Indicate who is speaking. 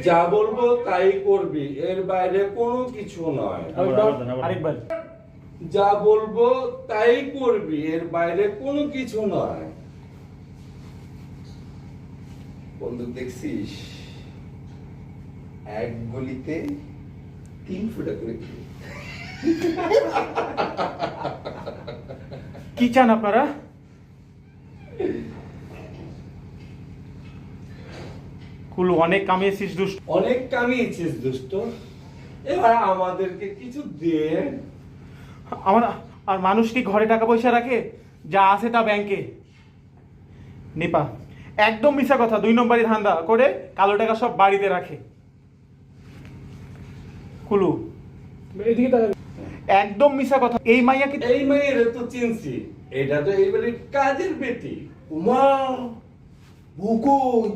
Speaker 1: যা বলবো তাই করবি, এর বাইরে কোনো কিছু নয়।
Speaker 2: আরেকবার।
Speaker 1: যা বলবো তাই করবি, এর বাইরে কোনো কিছু নয়। বন্ধু দেখছিস, এক গলিতে 3 ফুটা করে।
Speaker 2: কি চান আপনারা? কুলু, অনেক কামিয়েছিস দুষ্ট।
Speaker 1: অনেক কামিয়েছিস দুষ্ট, এবার আমাদেরকে কিছু দে।
Speaker 2: আমার আর মানুষ কি ঘরে টাকা পয়সা রাখে? যা আছে তা ব্যাংকে। নিপা, একদম মিশা কথা, 2 নম্বরই ধান্দা করে কালো টাকা সব বাড়িতে রাখে। কুলু,
Speaker 3: এদিকে তাকাবি।
Speaker 2: একদম মিশা কথা। এই মাইয়া কি?
Speaker 1: এই মেয়ের তো চিনছি, এটা তো এইবারে কাজের বেটি।
Speaker 4: উমা বুকুই